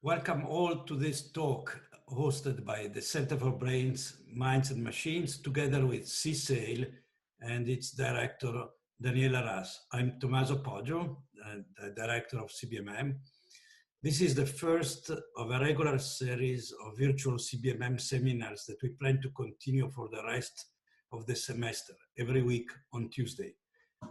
Welcome all to this talk hosted by the Center for Brains, Minds and Machines, together with CSAIL and its director, Daniela Ras. I'm Tommaso Poggio, the director of CBMM. This is the first of a regular series of virtual CBMM seminars that we plan to continue for the rest of the semester, every week on Tuesday.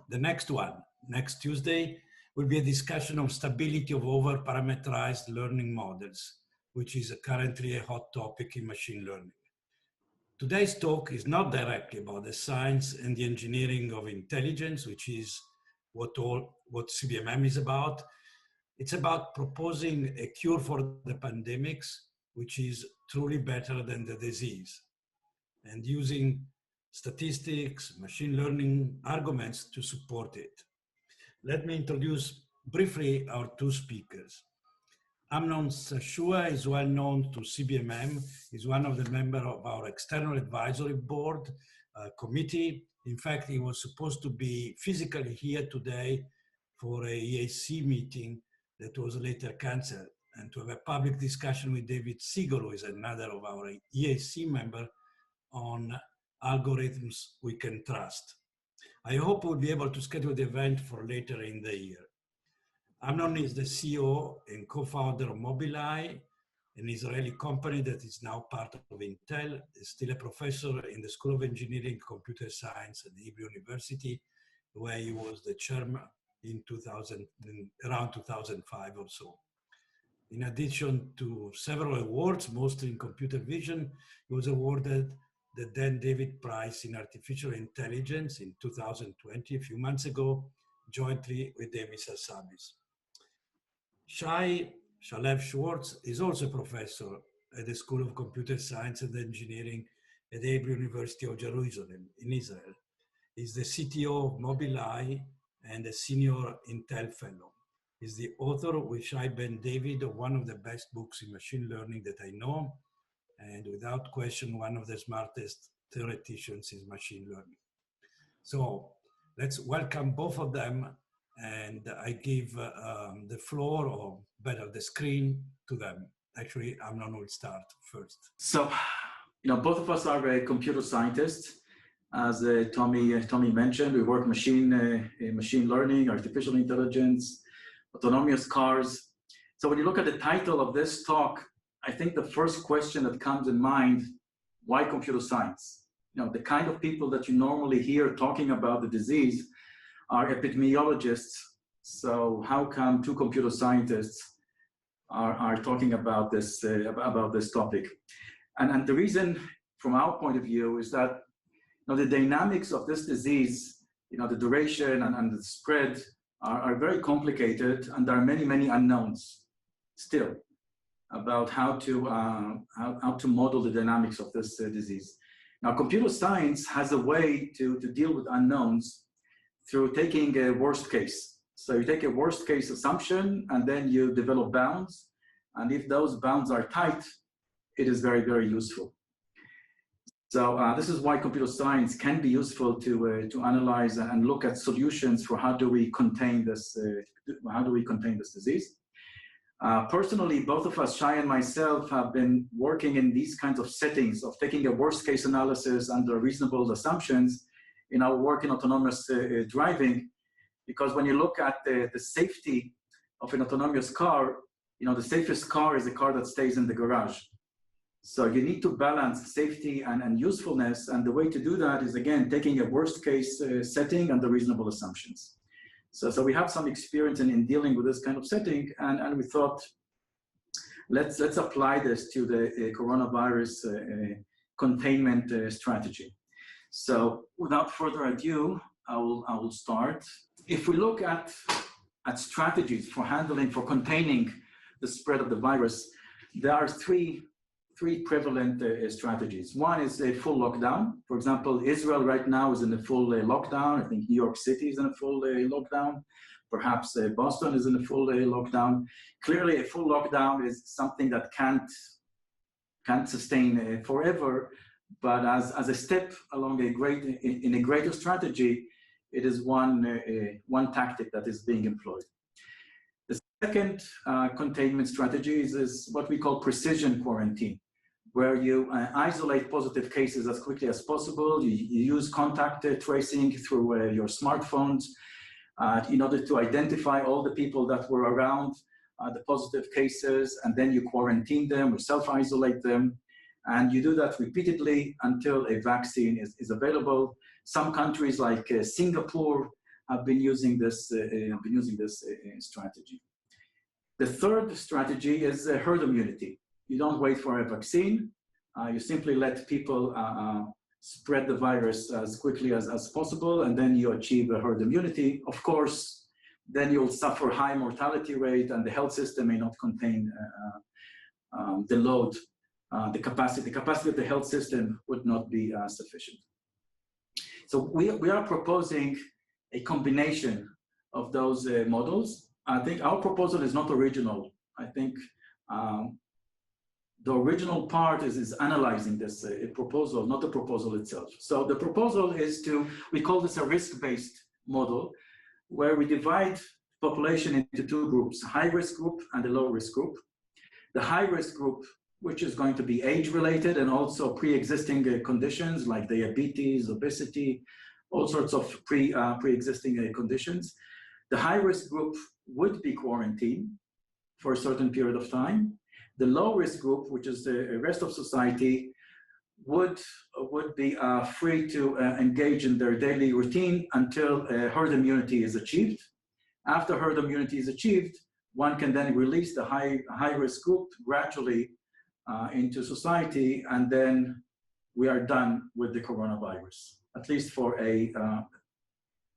The next one, next Tuesday, will be a discussion of stability of over-parameterized learning models, which is currently a hot topic in machine learning. Today's talk is not directly about the science and the engineering of intelligence, which is what CBMM is about. It's about proposing a cure for the pandemics, which is truly better than the disease, and using statistics, machine learning arguments to support it. Let me introduce briefly our two speakers. Amnon Shashua is well known to CBMM. He's one of the members of our external advisory board committee. In fact, he was supposed to be physically here today for a EAC meeting that was later canceled, and to have a public discussion with David Siegel, who is another of our EAC members, on algorithms we can trust. I hope we'll be able to schedule the event for later in the year. Amnon is the CEO and co-founder of Mobileye, an Israeli company that is now part of Intel. He's still a professor in the School of Engineering and Computer Science at the Hebrew University, where he was the chairman in around 2005 or so. In addition to several awards, mostly in computer vision, he was awarded the Dan David Prize in Artificial Intelligence in 2020, a few months ago, jointly with Demis Hassabis. Shai, Shalev-Shwartz, is also a professor at the School of Computer Science and Engineering at the Hebrew University of Jerusalem in Israel. He's the CTO of Mobileye and a senior Intel fellow. He's the author with Shai Ben David of one of the best books in machine learning that I know, and without question, one of the smartest theoreticians in machine learning. So let's welcome both of them, and I give the floor, or better, the screen to them. Actually, Amnon will start first. So, both of us are computer scientists. As Tommy mentioned, we work in machine learning, artificial intelligence, autonomous cars. So when you look at the title of this talk, I think the first question that comes in mind, why computer science? The kind of people that you normally hear talking about the disease are epidemiologists. So how come two computer scientists are talking about this topic? And the reason from our point of view is that the dynamics of this disease, the duration and the spread are very complicated, and there are many, many unknowns still about how to model the dynamics of this disease. Now, computer science has a way to deal with unknowns through taking a worst case. So you take a worst case assumption, and then you develop bounds. And if those bounds are tight, it is very, very useful. So this is why computer science can be useful to analyze and look at solutions for how do we contain this disease. Personally, both of us, Shai and myself, have been working in these kinds of settings of taking a worst case analysis under reasonable assumptions in our work in autonomous driving, because when you look at the safety of an autonomous car, the safest car is a car that stays in the garage. So you need to balance safety and usefulness, and the way to do that is, again, taking a worst case setting under reasonable assumptions. So we have some experience in dealing with this kind of setting, and we thought, let's apply this to the coronavirus containment strategy. So without further ado, I will start. If we look at strategies for containing the spread of the virus, there are three prevalent strategies. One is a full lockdown. For example, Israel right now is in a full lockdown. I think New York City is in a full lockdown. Perhaps Boston is in a full lockdown. Clearly, a full lockdown is something that can't sustain forever. But as a step along in a greater strategy, it is one tactic that is being employed. The second containment strategies is what we call precision quarantine, where you isolate positive cases as quickly as possible. You use contact tracing through your smartphones in order to identify all the people that were around the positive cases, and then you quarantine them or self-isolate them. And you do that repeatedly until a vaccine is available. Some countries like Singapore have been using this strategy. The third strategy is herd immunity. You don't wait for a vaccine. You simply let people spread the virus as quickly as possible, and then you achieve a herd immunity. Of course, then you'll suffer high mortality rate, and the health system may not contain the load. The capacity of the health system would not be sufficient. So we are proposing a combination of those models. I think our proposal is not original. I think the original part is analyzing this proposal, not the proposal itself. So the proposal is we call this a risk-based model, where we divide population into two groups, a high-risk group and a low-risk group. The high-risk group, which is going to be age-related and also pre-existing conditions like diabetes, obesity, all sorts of pre-existing conditions. The high-risk group would be quarantined for a certain period of time. The low-risk group, which is the rest of society, would be free to engage in their daily routine until herd immunity is achieved. After herd immunity is achieved, one can then release the high-risk group gradually into society, and then we are done with the coronavirus, at least for a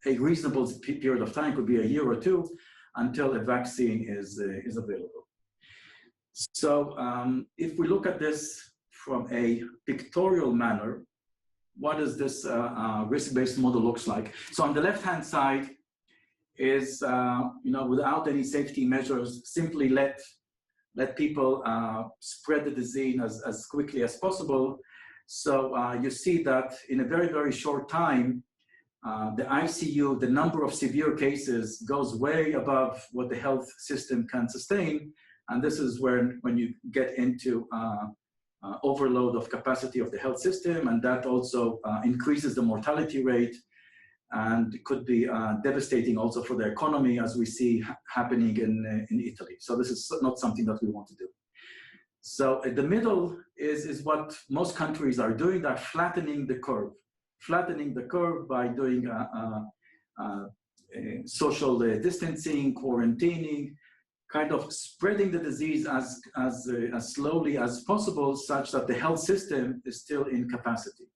reasonable period of time, could be a year or two, until a vaccine is available. So if we look at this from a pictorial manner, what does this risk-based model looks like? So on the left-hand side is, without any safety measures, simply let people spread the disease as quickly as possible. So you see that in a very, very short time, the ICU, the number of severe cases goes way above what the health system can sustain. And this is when you get into overload of capacity of the health system, and that also increases the mortality rate, and could be devastating also for the economy, as we see happening in Italy. So this is not something that we want to do. So at the middle is what most countries are doing. They're flattening the curve by doing social distancing, quarantining, kind of spreading the disease as slowly as possible, such that the health system is still in capacity.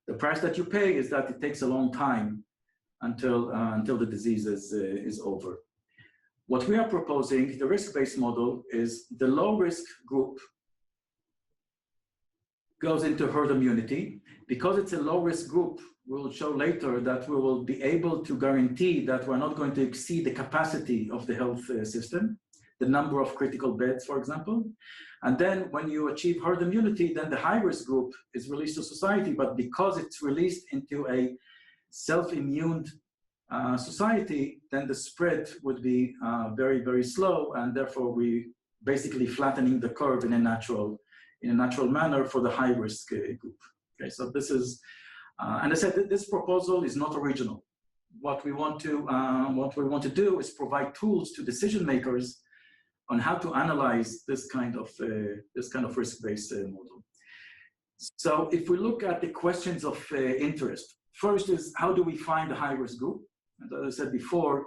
The price that you pay is that it takes a long time until the disease is over. What we are proposing, the risk-based model, is the low-risk group goes into herd immunity. Because it's a low-risk group, we'll show later that we will be able to guarantee that we're not going to exceed the capacity of the health system, the number of critical beds, for example. And then when you achieve herd immunity, then the high-risk group is released to society, but because it's released into a self-immune society, then the spread would be very, very slow, and therefore we basically flattening the curve in a natural manner for the high-risk group. Okay, so this is, and I said that this proposal is not original. What we want to do is provide tools to decision makers on how to analyze this kind of risk-based model. So if we look at the questions of interest, first is how do we find the high-risk group? And as I said before,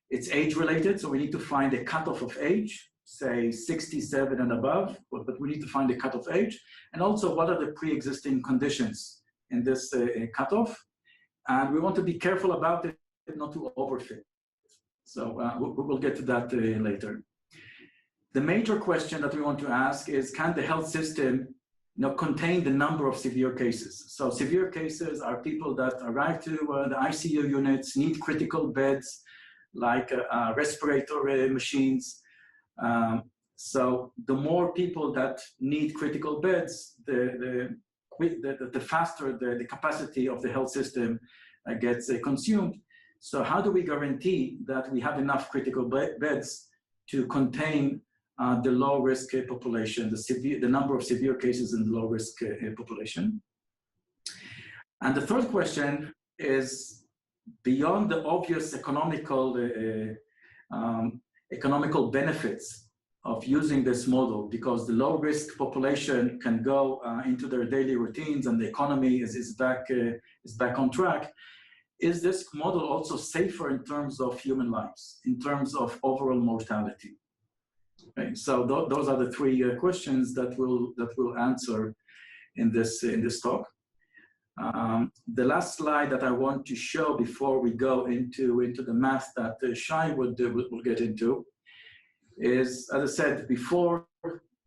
it's age-related, so we need to find a cutoff of age, say 67 and above, but we need to find a cutoff age, and also what are the pre-existing conditions in this cutoff, and we want to be careful about it, not to overfit. So we'll get to that later. The major question that we want to ask is, can the health system contain the number of severe cases? So severe cases are people that arrive to the ICU units, need critical beds, like respiratory machines. So the more people that need critical beds, the faster the capacity of the health system gets consumed. So how do we guarantee that we have enough critical beds to contain the low-risk population, the number of severe cases in the low-risk population? And the third question is, beyond the obvious economical benefits of using this model, because the low-risk population can go into their daily routines and the economy is back on track, is this model also safer in terms of human lives, in terms of overall mortality? Okay, so those are the three questions that we'll answer in this talk. The last slide that I want to show before we go into the math that Shai will get into is, as I said before,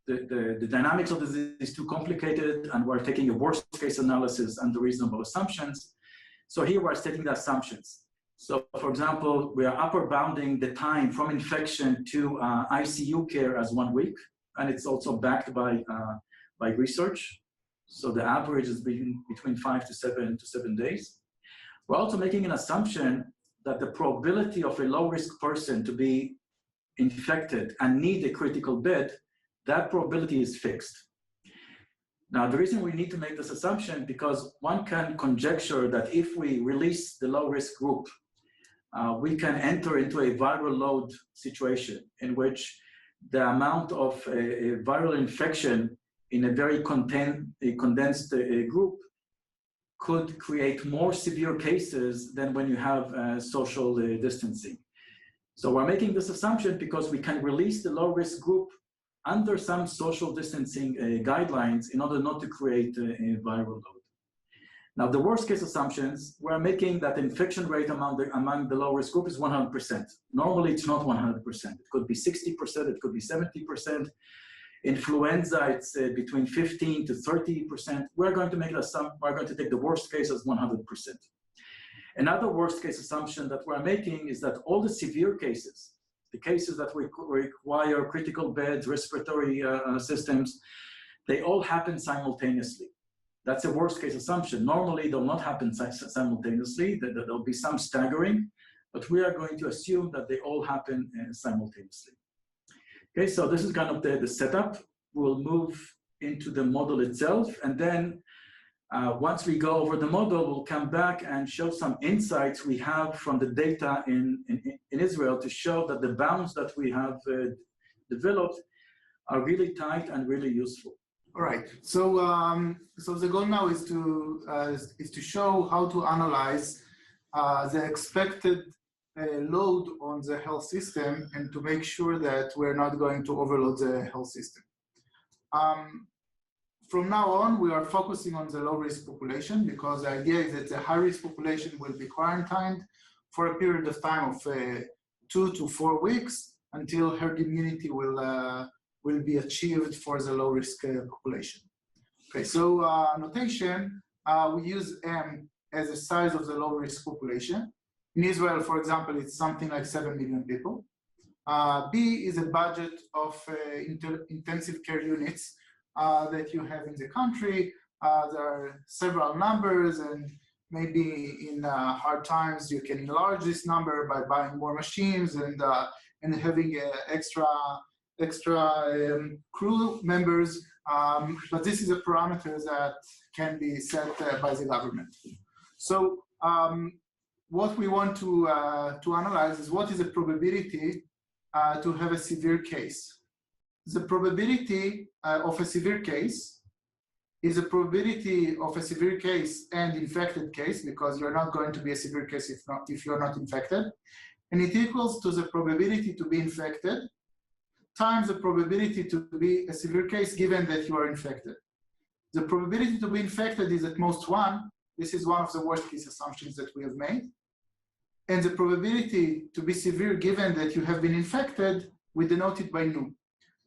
the dynamics of this is too complicated, and we're taking a worst case analysis under reasonable assumptions. So here we're stating the assumptions. So for example, we are upper bounding the time from infection to ICU care as 1 week, and it's also backed by research. So the average is between 5 to 7 days. We're also making an assumption that the probability of a low-risk person to be infected and need a critical bed, that probability is fixed. Now, the reason we need to make this assumption, because one can conjecture that if we release the low-risk group, we can enter into a viral load situation in which the amount of a viral infection in a very condensed group could create more severe cases than when you have social distancing. So we're making this assumption because we can release the low-risk group under some social distancing guidelines in order not to create a viral load. Now, the worst case assumptions, we're making that infection rate among the low-risk group is 100%. Normally, it's not 100%. It could be 60%, it could be 70%. Influenza, it's between 15 to 30%. We're going to make we're going to take the worst case as 100%. Another worst case assumption that we're making is that all the severe cases, the cases that require critical beds, respiratory systems, they all happen simultaneously. That's a worst case assumption. Normally, they'll not happen simultaneously. There'll be some staggering, but we are going to assume that they all happen simultaneously. Okay, so this is kind of the setup. We'll move into the model itself, and then once we go over the model, we'll come back and show some insights we have from the data in Israel to show that the bounds that we have developed are really tight and really useful. All right. So so the goal now is to show how to analyze the expected load on the health system and to make sure that we're not going to overload the health system. From now on, we are focusing on the low-risk population because the idea is that the high-risk population will be quarantined for a period of time of 2 to 4 weeks until herd immunity will be achieved for the low-risk population. Okay, so notation, we use M as the size of the low-risk population. In Israel, for example, it's something like 7 million people. B is a budget of intensive care units that you have in the country. There are several numbers, and maybe in hard times you can enlarge this number by buying more machines and having extra crew members. But this is a parameter that can be set by the government. So what we want to analyze is what is the probability to have a severe case. The probability of a severe case is a probability of a severe case and infected case, because you're not going to be a severe case if you're not infected. And it equals to the probability to be infected times the probability to be a severe case given that you are infected. The probability to be infected is at most 1. This is one of the worst case assumptions that we have made. And the probability to be severe given that you have been infected, we denote it by nu.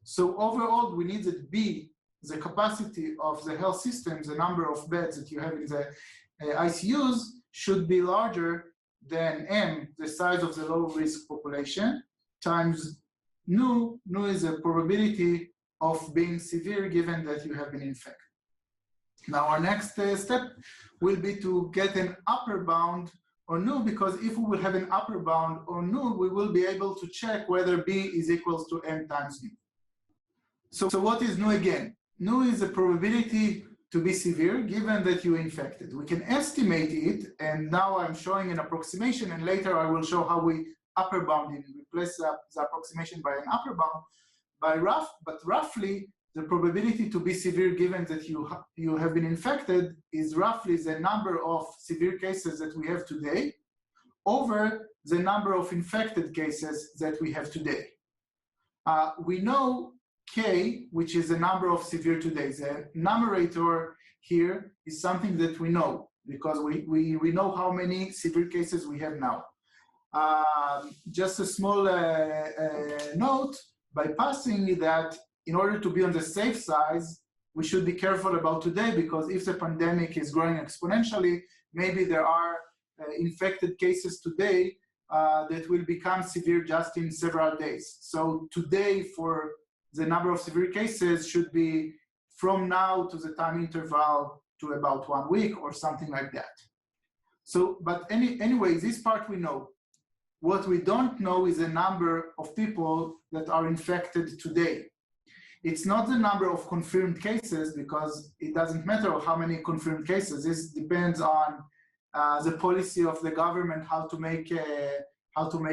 So overall, we need that B, the capacity of the health systems, the number of beds that you have in the ICUs, should be larger than M, the size of the low-risk population, times nu. Nu is a probability of being severe given that you have been infected. Now, our next step will be to get an upper bound on nu, because if we will have an upper bound on nu, we will be able to check whether B is equals to M times nu. So what is nu again? Nu is a probability to be severe given that you infected. We can estimate it, and now I'm showing an approximation, and later I will show how we upper bound it, replace the approximation by an upper bound. But roughly, the probability to be severe given that you have been infected is roughly the number of severe cases that we have today over the number of infected cases that we have today. We know K, which is the number of severe today. The numerator here is something that we know because we know how many severe cases we have now. Just a small note, by passing that, in order to be on the safe side, we should be careful about today, because if the pandemic is growing exponentially, maybe there are infected cases today that will become severe just in several days. So today, for the number of severe cases should be from now to the time interval to about 1 week or something like that. So, but anyway, this part we know. What we don't know is the number of people that are infected today. It's not the number of confirmed cases, because it doesn't matter how many confirmed cases. This depends on the policy of the government how to make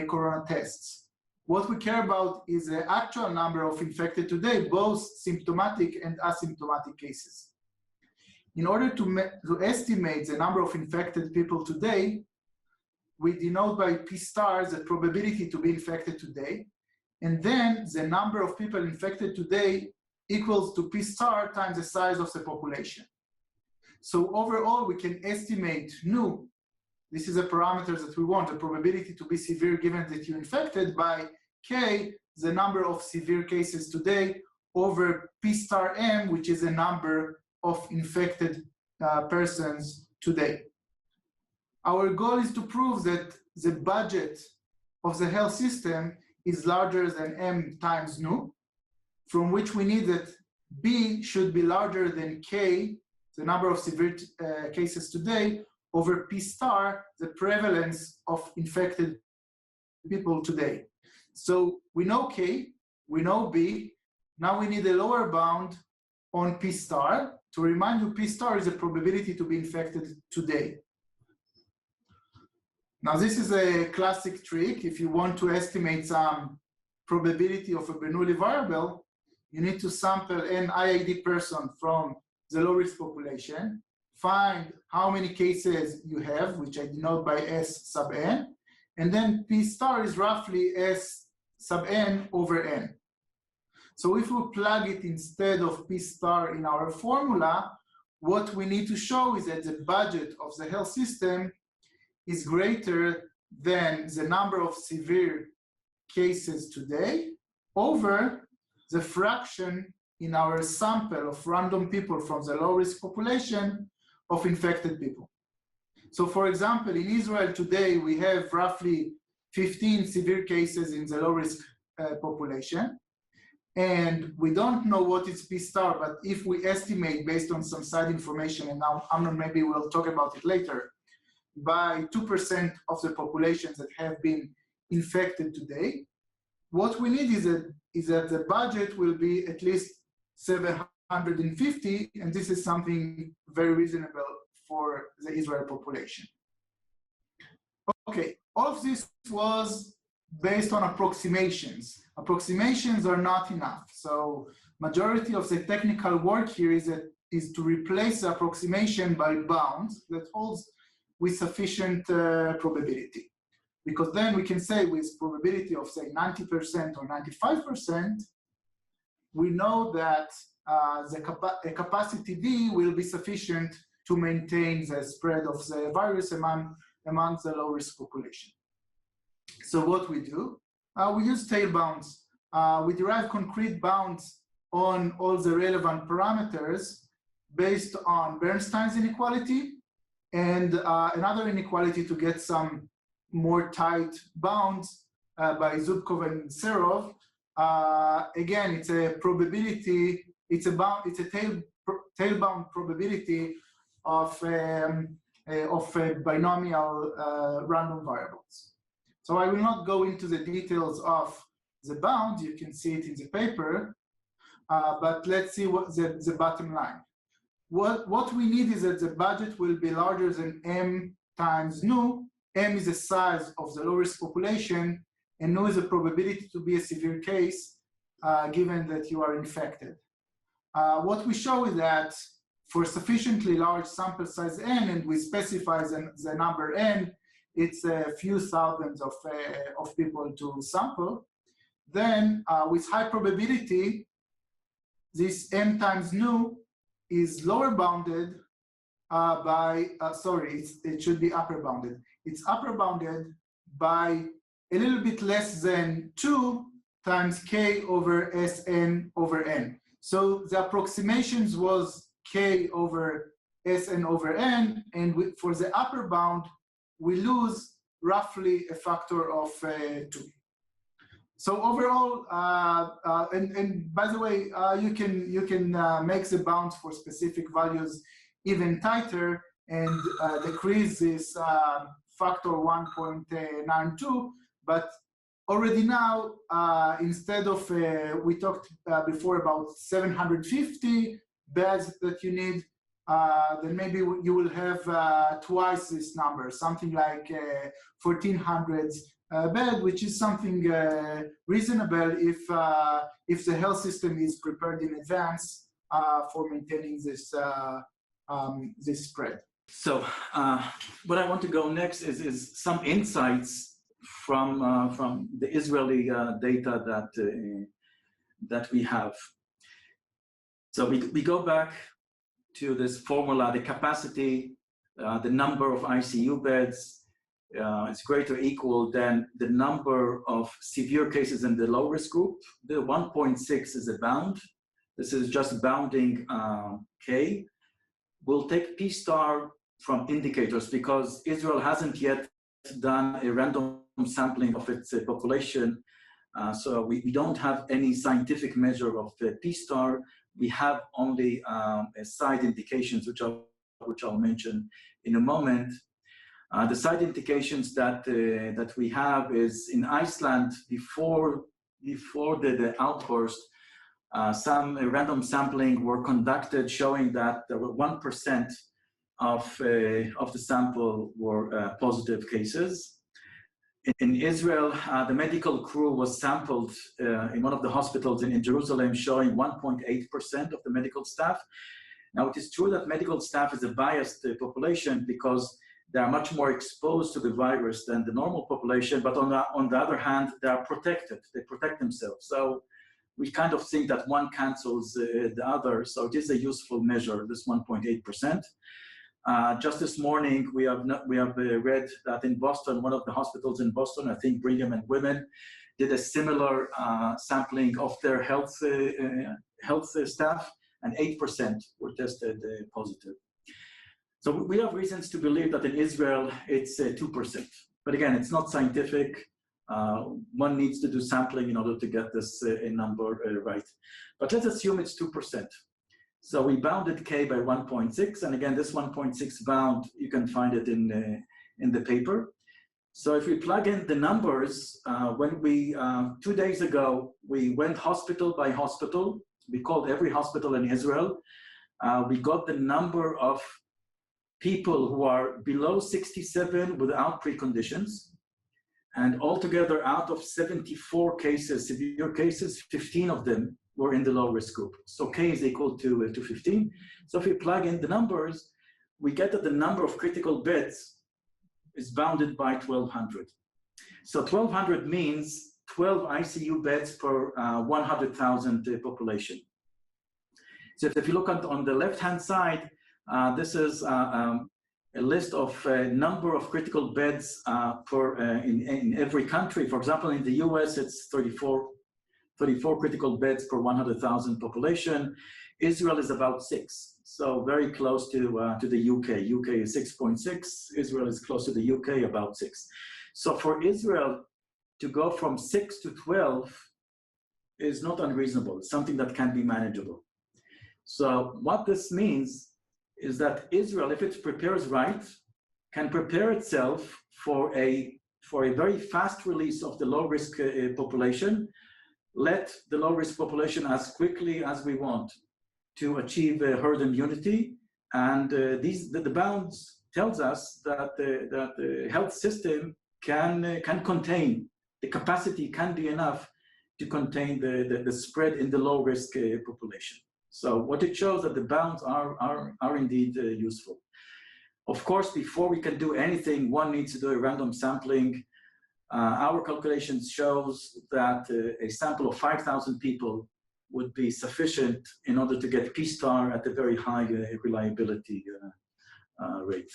corona tests. What we care about is the actual number of infected today, both symptomatic and asymptomatic cases. In order to estimate the number of infected people today, we denote by P stars the probability to be infected today, and then the number of people infected today equals to P star times the size of the population. So overall, we can estimate nu. This is a parameter that we want, the probability to be severe given that you're infected, by K, the number of severe cases today, over P star M, which is the number of infected persons today. Our goal is to prove that the budget of the health system is larger than M times nu, from which we need that B should be larger than K, the number of severe cases today, over P star, the prevalence of infected people today. So we know K, we know B, now we need a lower bound on P star. To remind you, P star is a probability to be infected today. Now this is a classic trick. If you want to estimate some probability of a Bernoulli variable, you need to sample an IID person from the low-risk population, find how many cases you have, which I denote by S sub n, and then P star is roughly S sub n over n. So if we plug it instead of P star in our formula, what we need to show is that the budget of the health system is greater than the number of severe cases today over the fraction in our sample of random people from the low-risk population of infected people. So for example, in Israel today, we have roughly 15 severe cases in the low-risk population. And we don't know what is P star, but if we estimate based on some side information, and now Amnon maybe we'll talk about it later, by 2% of the populations that have been infected today, what we need is that the budget will be at least 750, and this is something very reasonable for the Israel population. Okay, all of this was based on approximations. Approximations are not enough. So majority of the technical work here is to replace the approximation by bounds that holds with sufficient probability. Because then we can say with probability of say 90% or 95%, we know that a capacity D will be sufficient to maintain the spread of the virus among the low-risk population. So what we do, we use tail bounds. We derive concrete bounds on all the relevant parameters based on Bernstein's inequality and another inequality to get some more tight bounds by Zubkov and Serov. Again, it's a probability, it's a tail bound probability of of binomial random variables. So I will not go into the details of the bound. You can see it in the paper, but let's see what the bottom line. What we need is that the budget will be larger than M times nu. M is the size of the low-risk population, and nu is the probability to be a severe case, given that you are infected. What we show is that for sufficiently large sample size N, and we specify the number N, it's a few thousands of people to sample, then with high probability, this M times nu is lower bounded by, it should be upper bounded. It's upper bounded by a little bit less than 2 times K over Sn over N. So the approximations was K over Sn over N, and for the upper bound, we lose roughly a factor of 2. So overall, and by the way, you can make the bounds for specific values even tighter and decrease this factor 1.92. But already now, instead of, we talked before about 750 beds that you need, then maybe you will have twice this number, something like 1,400 bed, which is something reasonable if the health system is prepared in advance for maintaining this this spread. So what I want to go next is some insights from the Israeli data that we have. So we go back to this formula: the capacity, the number of ICU beds, is greater or equal than the number of severe cases in the low risk group. The 1.6 is a bound. This is just bounding K. We'll take P star from indicators because Israel hasn't yet done a random sampling of its population. So we don't have any scientific measure of P star. We have only side indications, which I'll mention in a moment. The side indications that we have is in Iceland before the outburst. Some random sampling were conducted showing that there were 1% of the sample were positive cases. In Israel, the medical crew was sampled in one of the hospitals in Jerusalem, showing 1.8% of the medical staff. Now, it is true that medical staff is a biased population because they are much more exposed to the virus than the normal population, but on the other hand, they are protected. They protect themselves. So we kind of think that one cancels the other. So it is a useful measure, this 1.8%. Just this morning, we have read that in Boston, one of the hospitals in Boston, I think Brigham and Women, did a similar sampling of their health staff, and 8% were tested positive. So we have reasons to believe that in Israel, it's 2%. But again, it's not scientific. One needs to do sampling in order to get this number right. But let's assume it's 2%. So we bounded K by 1.6. And again, this 1.6 bound, you can find it in the paper. So if we plug in the numbers, when we, 2 days ago, we went hospital by hospital. We called every hospital in Israel. We got the number of people who are below 67 without preconditions. And altogether, out of 74 cases, severe cases, 15 of them were in the low risk group. So K is equal to 15. So if we plug in the numbers, we get that the number of critical beds is bounded by 1,200. So 1,200 means 12 ICU beds per 100,000 population. So if you look on the left-hand side, this is a list of number of critical beds in every country. For example, in the US, it's 34 critical beds per 100,000 population. Israel is about 6, so very close to the UK. UK is 6.6. Israel is close to the UK, about 6. So for Israel to go from 6 to 12 is not unreasonable. It's something that can be manageable. So what this means is that Israel, if it prepares right, can prepare itself for a very fast release of the low-risk population, let the low-risk population as quickly as we want to achieve herd immunity. And the bounds tells us that the health system can contain, the capacity can be enough to contain the spread in the low-risk population. So what it shows that the bounds are indeed useful. Of course, before we can do anything, one needs to do a random sampling. Our calculations shows that a sample of 5,000 people would be sufficient in order to get P-star at a very high reliability rate.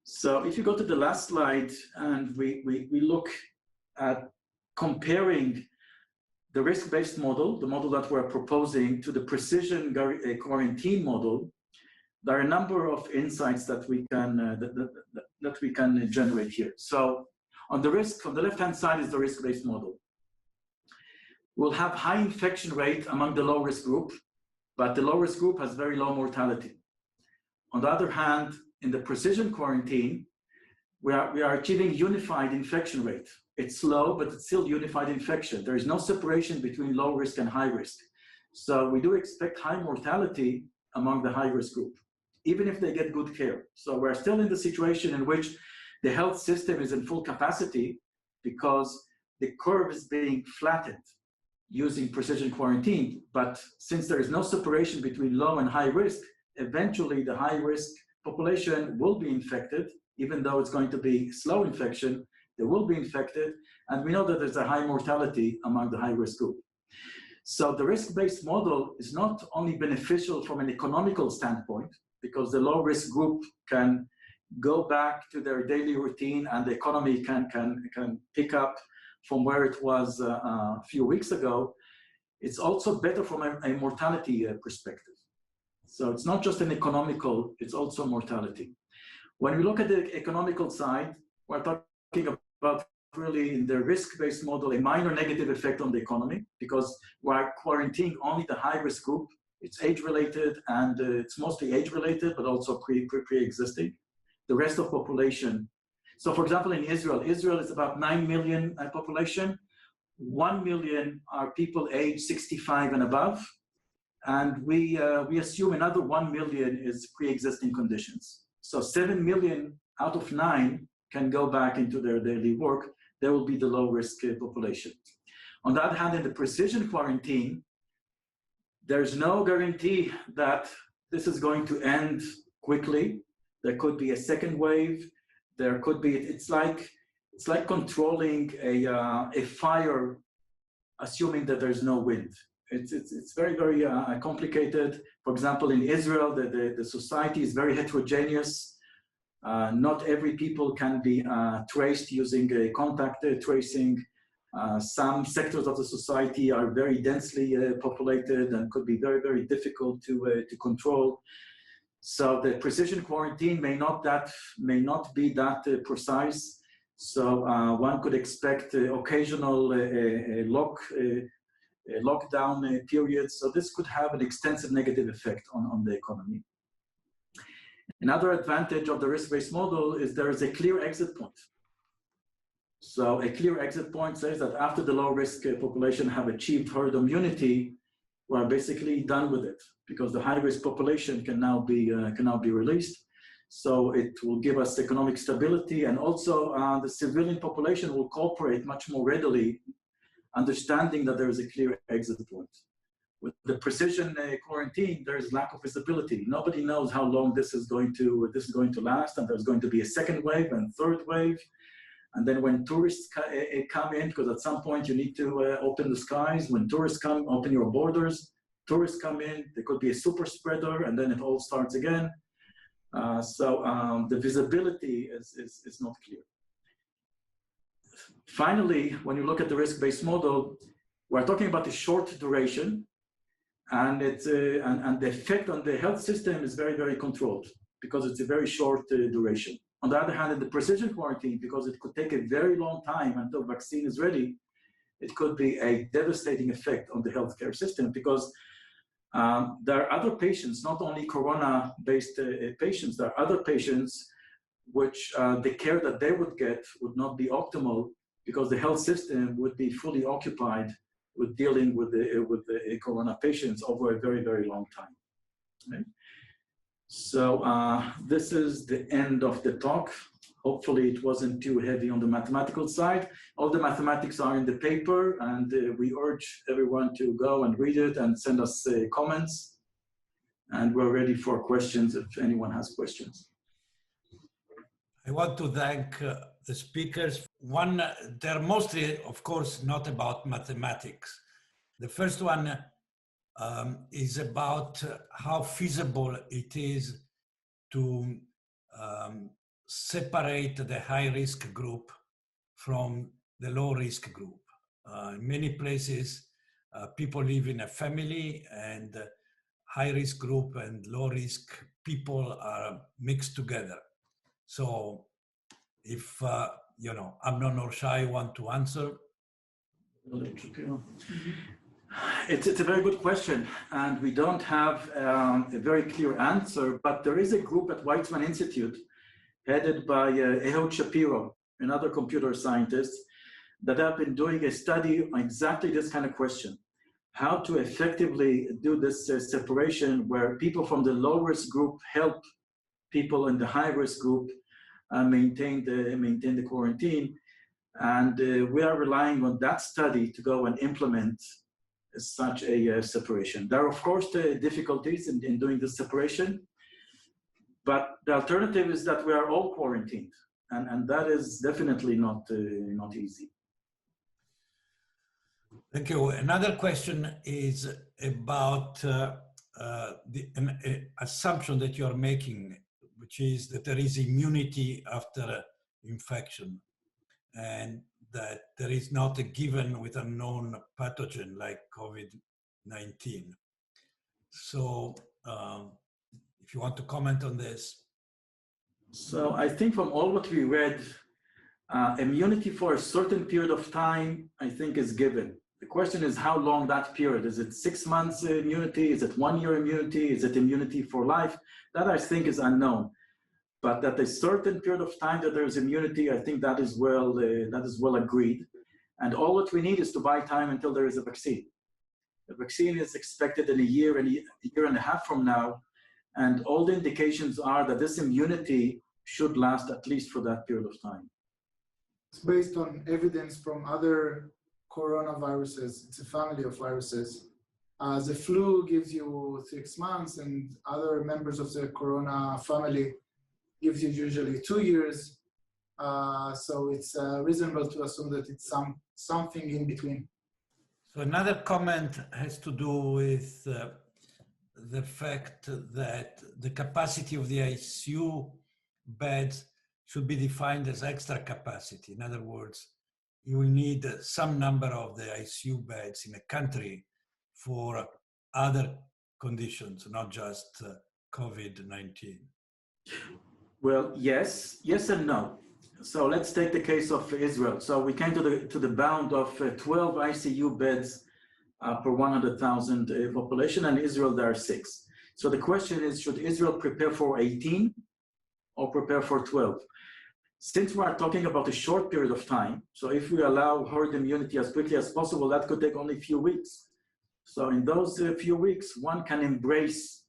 So if you go to the last slide and we look at comparing the risk-based model, the model that we're proposing, to the precision quarantine model, there are a number of insights that we can generate here. So on the left-hand side is the risk-based model. We'll have high infection rate among the low-risk group, but the low-risk group has very low mortality. On the other hand, in the precision quarantine, we are achieving unified infection rate. It's low, but it's still unified infection. There is no separation between low risk and high risk. So we do expect high mortality among the high risk group, even if they get good care. So we're still in the situation in which the health system is in full capacity because the curve is being flattened using precision quarantine. But since there is no separation between low and high risk, eventually the high risk population will be infected, even though it's going to be slow infection, they will be infected. And we know that there's a high mortality among the high risk group. So the risk-based model is not only beneficial from an economical standpoint, because the low risk group can go back to their daily routine and the economy can pick up from where it was a few weeks ago. It's also better from a mortality perspective. So it's not just an economical, it's also mortality. When we look at the economical side, we're talking about really in the risk-based model, a minor negative effect on the economy, because we're quarantining only the high-risk group. It's age-related, and it's mostly age-related, but also pre-existing. The rest of population. So for example, in Israel is about 9 million population. 1 million are people age 65 and above. And we assume another 1 million is pre-existing conditions. So 7 million out of 9 can go back into their daily work. There will be the low-risk population. On the other hand, in the precision quarantine, there's no guarantee that this is going to end quickly. There could be a second wave. There could be, it's like controlling a fire, assuming that there's no wind. It's very, very complicated. For example, in Israel, the society is very heterogeneous. Not every people can be traced using contact tracing. Some sectors of the society are very densely populated and could be very, very difficult to control. So the precision quarantine may not be that precise. So one could expect occasional lockdown periods. So this could have an extensive negative effect on the economy. Another advantage of the risk-based model is there is a clear exit point. So a clear exit point says that after the low-risk population have achieved herd immunity, we're basically done with it because the high-risk population can now be released. So it will give us economic stability, and also the civilian population will cooperate much more readily, understanding that there is a clear exit point. With the precision quarantine, there is lack of visibility. Nobody knows how long this is going to last, and there's going to be a second wave and third wave. And then when tourists come in, because at some point you need to open the skies, when tourists come, open your borders, tourists come in, there could be a super spreader, and then it all starts again. So the visibility is not clear. Finally, when you look at the risk-based model, we're talking about a short duration, and and the effect on the health system is very, very controlled because it's a very short duration. On the other hand, in the precision quarantine, because it could take a very long time until vaccine is ready, it could be a devastating effect on the healthcare system because there are other patients, not only corona-based patients, there are other patients which the care that they would get would not be optimal because the health system would be fully occupied with dealing with the corona patients over a very, very long time. Right? So this is the end of the talk. Hopefully it wasn't too heavy on the mathematical side. All the mathematics are in the paper, and we urge everyone to go and read it and send us comments. And we're ready for questions if anyone has questions. I want to thank the speakers. One, they're mostly, of course, not about mathematics. The first one is about how feasible it is to separate the high-risk group from the low-risk group. In many places, people live in a family, and high-risk group and low-risk people are mixed together. So if, Amnon or Shai want to answer. It's a very good question, and we don't have a very clear answer, but there is a group at Weizmann Institute headed by Ehud Shapiro, another computer scientist, that have been doing a study on exactly this kind of question. How to effectively do this separation where people from the low-risk group help people in the high-risk group maintain the quarantine. And we are relying on that study to go and implement such a separation. There are, of course, the difficulties in doing the separation, but the alternative is that we are all quarantined, and that is definitely not easy. Thank you. Another question is about the assumption that you are making, which is that there is immunity after infection, and that there is not a given with a known pathogen like COVID-19. So if you want to comment on this. So I think from all what we read, immunity for a certain period of time, I think, is given. The question is how long that period. Is it 6 months immunity? Is it 1 year immunity? Is it immunity for life? That I think is unknown. But at a certain period of time that there is immunity, I think that is well agreed. And all that we need is to buy time until there is a vaccine. The vaccine is expected in a year and a half from now. And all the indications are that this immunity should last at least for that period of time. It's based on evidence from other coronaviruses. It's a family of viruses. The flu gives you 6 months, and other members of the corona family gives you usually 2 years. So it's reasonable to assume that it's something in between. So another comment has to do with the fact that the capacity of the ICU beds should be defined as extra capacity. In other words, you will need some number of the ICU beds in a country for other conditions, not just COVID-19. Well, yes and no. So let's take the case of Israel. So we came to the bound of 12 ICU beds per 100,000 population, and Israel there are 6. So the question is, should Israel prepare for 18 or prepare for 12? Since we are talking about a short period of time, so if we allow herd immunity as quickly as possible, that could take only a few weeks. So in those few weeks, one can embrace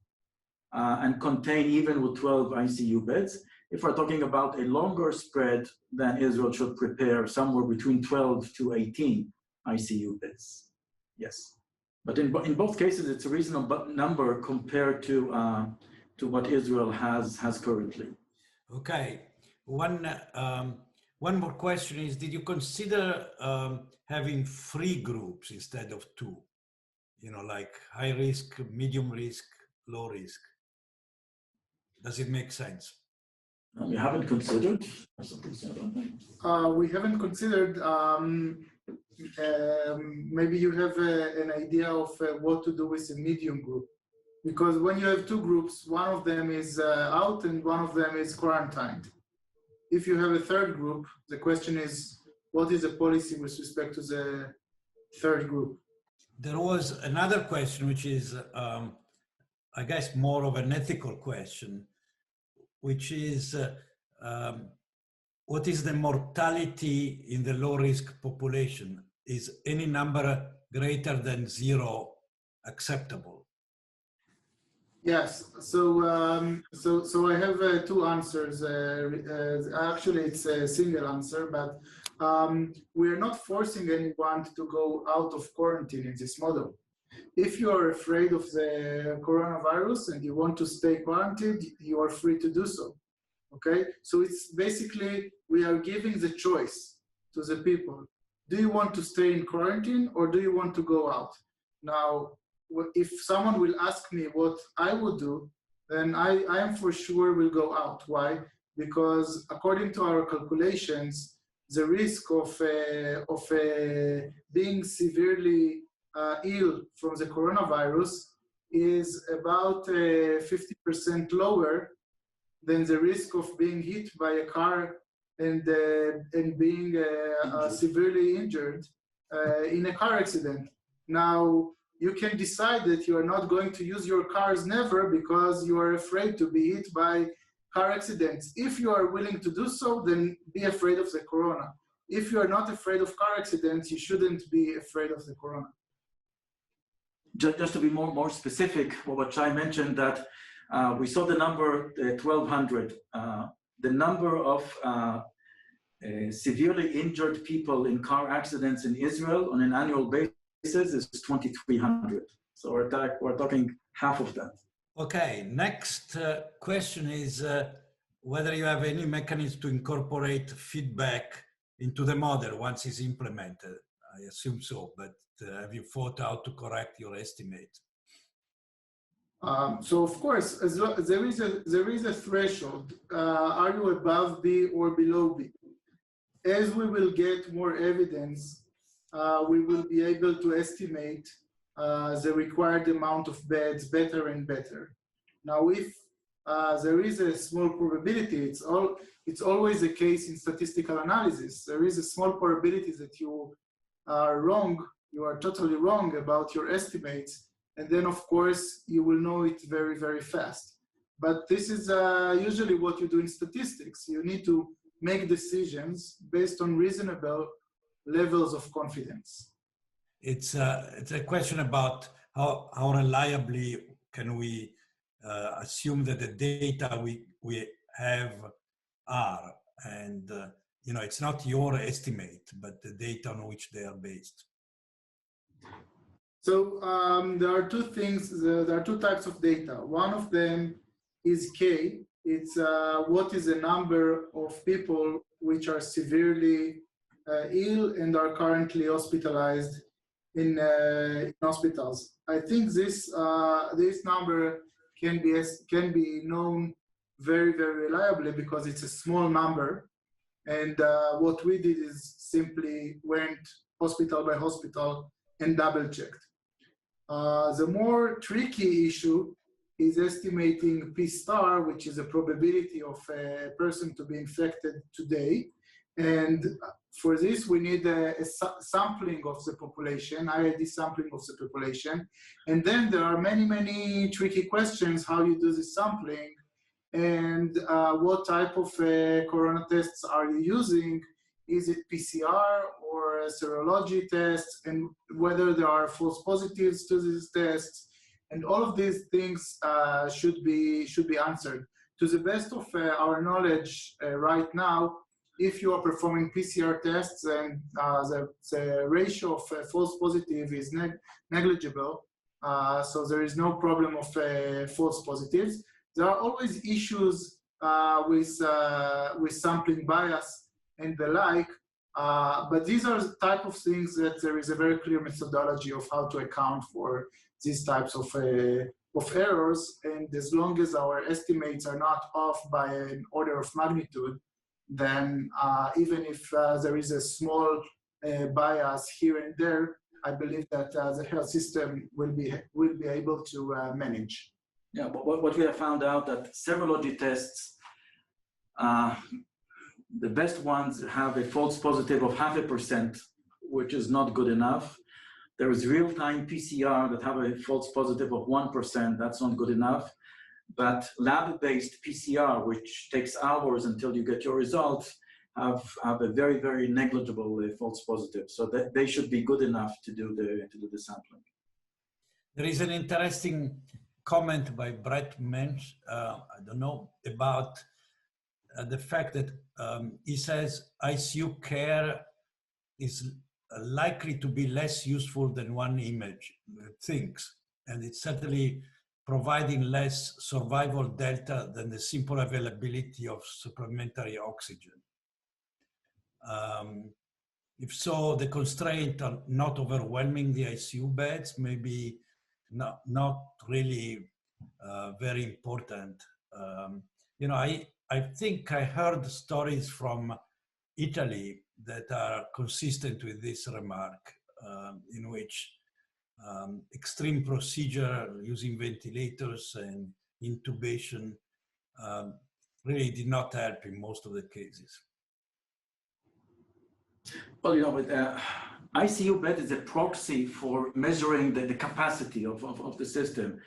and contain even with 12 ICU beds. If we're talking about a longer spread, then Israel should prepare somewhere between 12 to 18 ICU beds. Yes, but in both cases, it's a reasonable number compared to what Israel has currently. Okay. One more question is, did you consider having 3 groups instead of 2? Like high risk, medium risk, low risk? Does it make sense? We haven't considered. We haven't considered. Maybe you have an idea of what to do with a medium group. Because when you have 2 groups, one of them is out and one of them is quarantined. If you have a 3rd group, the question is, what is the policy with respect to the 3rd group? There was another question, which is, I guess, more of an ethical question, which is what is the mortality in the low-risk population? Is any number greater than 0 acceptable? Yes. So I have two answers. Actually, it's a single answer, but we are not forcing anyone to go out of quarantine in this model. If you are afraid of the coronavirus and you want to stay quarantined, you are free to do so. Okay? So it's basically, we are giving the choice to the people. Do you want to stay in quarantine or do you want to go out? Now, if someone will ask me what I would do, then I am for sure will go out. Why? Because according to our calculations, the risk of being severely ill from the coronavirus is about 50% lower than the risk of being hit by a car and being severely injured in a car accident. Now, you can decide that you are not going to use your cars never because you are afraid to be hit by car accidents. If you are willing to do so, then be afraid of the corona. If you are not afraid of car accidents, you shouldn't be afraid of the corona. Just to be more specific, what Shai mentioned, that we saw the number 1,200. The number of severely injured people in car accidents in Israel on an annual basis is 2,300. So we're talking half of that. Okay, next question is whether you have any mechanism to incorporate feedback into the model once it's implemented. I assume so, but have you thought out to correct your estimate? So of course, there is a threshold. Are you above B or below B? As we will get more evidence, we will be able to estimate the required amount of beds better and better. Now, if there is a small probability, it's always the case in statistical analysis. There is a small probability that you are wrong, you are totally wrong about your estimates, and then of course you will know it very, very fast. But this is usually what you do in statistics. You need to make decisions based on reasonable levels of confidence. It's a question about how reliably can we assume that the data we have are, and you know, it's not your estimate, but the data on which they are based. So there are two things. There are two types of data. One of them is K. It's what is the number of people which are severely ill and are currently hospitalized in hospitals. I think this number can be known very, very reliably because it's a small number. And what we did is simply went hospital by hospital and double-checked. The more tricky issue is estimating P star, which is a probability of a person to be infected today. And for this, we need a sampling of the population, IID sampling of the population. And then there are many, many tricky questions how you do this sampling and what type of corona tests are you using? Is it PCR or serology tests, and whether there are false positives to these tests? And all of these things should be answered. To the best of our knowledge right now, if you are performing PCR tests and the ratio of false positive is negligible, so there is no problem of false positives. There are always issues with sampling bias and the like, but these are the type of things that there is a very clear methodology of how to account for these types of errors. And as long as our estimates are not off by an order of magnitude, then even if there is a small bias here and there, I believe that the health system will be able to manage. Yeah, but what we have found out that serology tests, the best ones have a false positive of 0.5%, which is not good enough. There is real-time PCR that have a false positive of 1%. That's not good enough. But lab-based PCR, which takes hours until you get your results, have a very, very negligible false positive. So that they should be good enough to do the sampling. There is an interesting comment by Brett Mensch, I don't know, about the fact that he says ICU care is likely to be less useful than one image thinks, and it's certainly providing less survival delta than the simple availability of supplementary oxygen. If so, the constraint on not overwhelming the ICU beds may be not really very important. You know, I think I heard stories from Italy that are consistent with this remark, in which extreme procedure using ventilators and intubation really did not help in most of the cases. Well, you know, with ICU bed is a proxy for measuring the capacity of the system.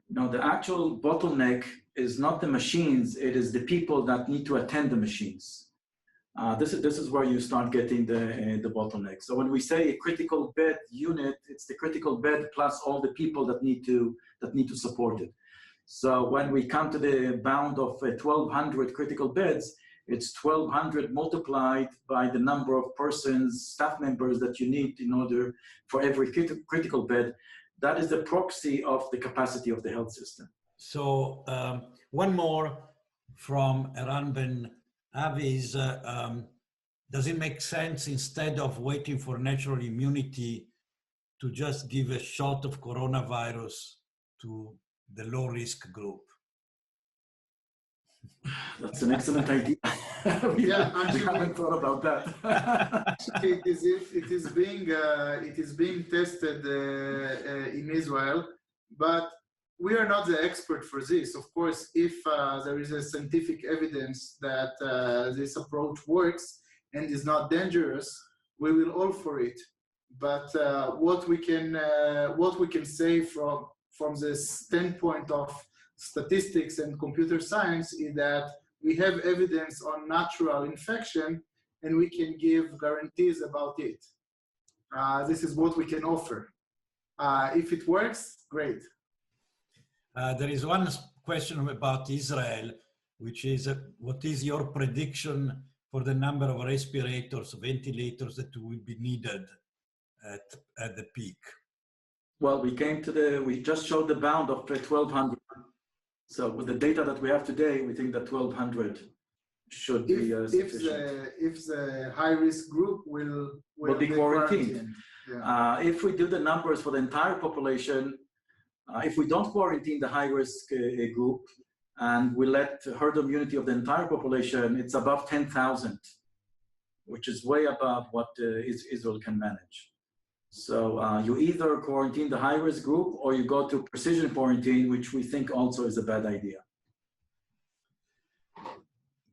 You know, the actual bottleneck is not the machines, it is the people that need to attend the machines. This is where you start getting the bottleneck. So when we say a critical bed unit, it's the critical bed plus all the people that need to support it. So when we come to the bound of 1,200 critical beds, it's 1,200 multiplied by the number of persons, staff members that you need in order for every critical bed. That is the proxy of the capacity of the health system. So one more from Eran Ben Avi is, does it make sense, instead of waiting for natural immunity, to just give a shot of coronavirus to the low-risk group? That's an excellent idea. we haven't thought about that. it is being tested in Israel, but we are not the expert for this. Of course, if there is a scientific evidence that this approach works and is not dangerous, we will all for it. But what we can say from the standpoint of statistics and computer science is that we have evidence on natural infection and we can give guarantees about it. This is what we can offer. If it works, great. There is one question about Israel, which is, what is your prediction for the number of respirators, ventilators that will be needed at the peak? Well, we just showed the bound of 1,200. So with the data that we have today, we think that 1,200 should be sufficient. If the high-risk group will be quarantined. Yeah. If we do the numbers for the entire population, if we don't quarantine the high-risk group and we let herd immunity of the entire population, it's above 10,000, which is way above what Israel can manage. So you either quarantine the high-risk group or you go to precision quarantine, which we think also is a bad idea.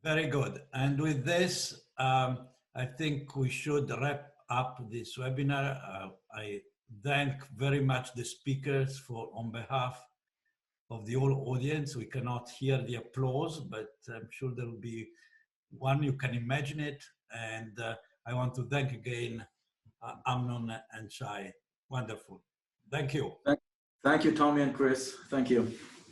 Very good. And with this, I think we should wrap up this webinar. I thank very much the speakers on behalf of the whole audience. We cannot hear the applause, but I'm sure there will be one, you can imagine it. And I want to thank again Amnon and Shai. Wonderful. Thank you. Thank you, Tommy and Chris. Thank you.